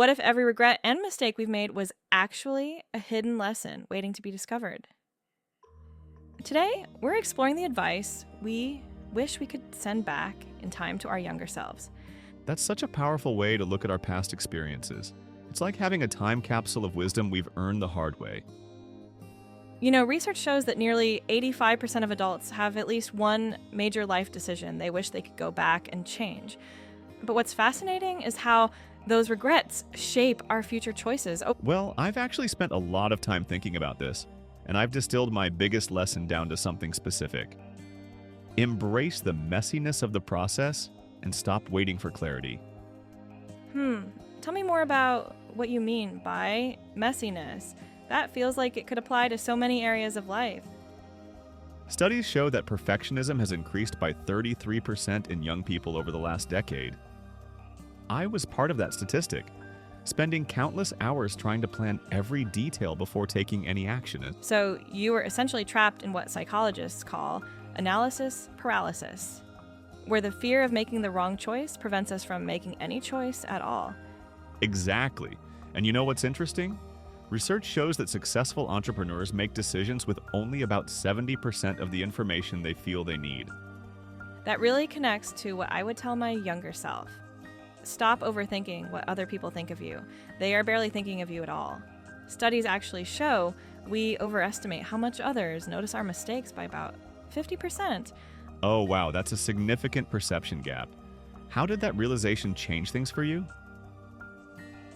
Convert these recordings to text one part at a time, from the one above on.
What if every regret and mistake we've made was actually a hidden lesson waiting to be discovered? Today, we're exploring the advice we wish we could send back in time to our younger selves. That's such a powerful way to look at our past experiences. It's like having a time capsule of wisdom we've earned the hard way. Research shows that nearly 85% of adults have at least one major life decision they wish they could go back and change. But what's fascinating is how those regrets shape our future choices. Oh, Well, I've actually spent a lot of time thinking about this, and I've distilled my biggest lesson down to something specific. Embrace the messiness of the process and stop waiting for clarity. tell me more about what you mean by messiness. That feels like it could apply to so many areas of life. Studies show that perfectionism has increased by 33% in young people over the last decade. I was part of that statistic, spending countless hours trying to plan every detail before taking any action. So you were essentially trapped in what psychologists call analysis paralysis, where the fear of making the wrong choice prevents us from making any choice at all. Exactly. And you know what's interesting? Research shows that successful entrepreneurs make decisions with only about 70% of the information they feel they need. That really connects to what I would tell my younger self. Stop overthinking what other people think of you. They are barely thinking of you at all. Studies actually show we overestimate how much others notice our mistakes by about 50%. Oh wow, that's a significant perception gap. How did that realization change things for you?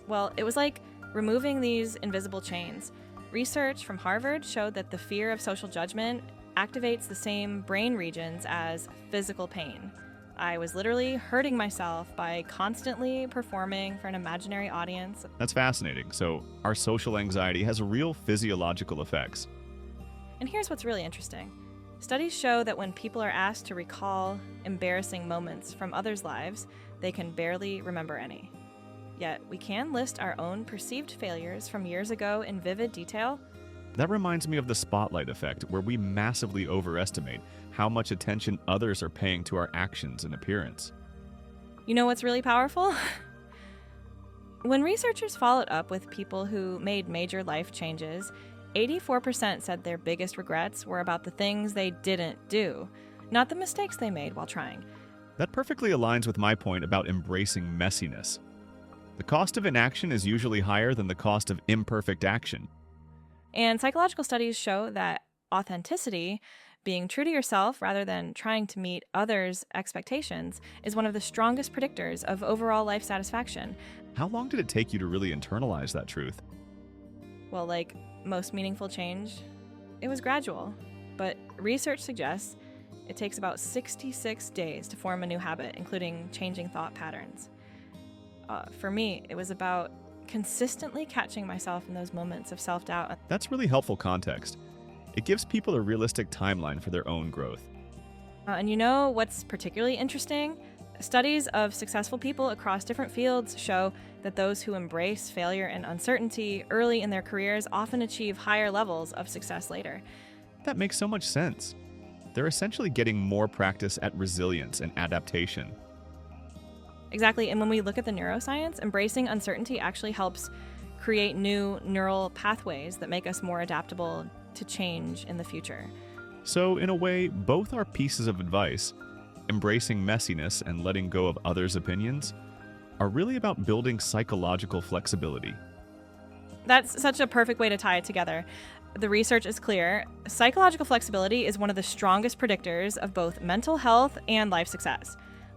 Well, it was like removing these invisible chains. Research from Harvard showed that the fear of social judgment activates the same brain regions as physical pain. I was literally hurting myself by constantly performing for an imaginary audience. That's fascinating. So, our social anxiety has real physiological effects. And here's what's really interesting. Studies show that when people are asked to recall embarrassing moments from others' lives, they can barely remember any. Yet, we can list our own perceived failures from years ago in vivid detail. That reminds me of the spotlight effect, where we massively overestimate how much attention others are paying to our actions and appearance. You know what's really powerful? When researchers followed up with people who made major life changes, 84% said their biggest regrets were about the things they didn't do, not the mistakes they made while trying. That perfectly aligns with my point about embracing messiness. The cost of inaction is usually higher than the cost of imperfect action. And psychological studies show that authenticity, being true to yourself rather than trying to meet others' expectations, is one of the strongest predictors of overall life satisfaction. How long did it take you to really internalize that truth? Well, like most meaningful change, it was gradual. But research suggests it takes about 66 days to form a new habit, including changing thought patterns. For me, it was about consistently catching myself in those moments of self-doubt. That's really helpful context. It gives people a realistic timeline for their own growth. And you know what's particularly interesting? Studies of successful people across different fields show that those who embrace failure and uncertainty early in their careers often achieve higher levels of success later. That makes so much sense. They're essentially getting more practice at resilience and adaptation. Exactly, and when we look at the neuroscience, embracing uncertainty actually helps create new neural pathways that make us more adaptable to change in the future. So, in a way, both are pieces of advice. Embracing messiness and letting go of others' opinions are really about building psychological flexibility. That's such a perfect way to tie it together. The research is clear. Psychological flexibility is one of the strongest predictors of both mental health and life success.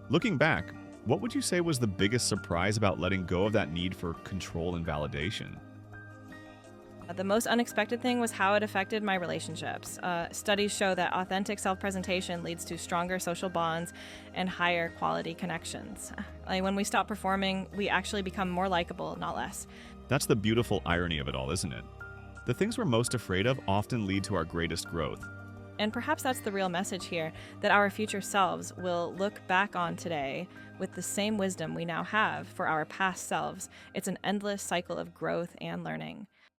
Looking back, what would you say was the biggest surprise about letting go of that need for control and validation? The most unexpected thing was how it affected my relationships. Studies show that authentic self-presentation leads to stronger social bonds and higher quality connections. Like when we stop performing, we actually become more likable, not less. That's the beautiful irony of it all, isn't it? The things we're most afraid of often lead to our greatest growth. And perhaps that's the real message here, that our future selves will look back on today with the same wisdom we now have for our past selves. It's an endless cycle of growth and learning.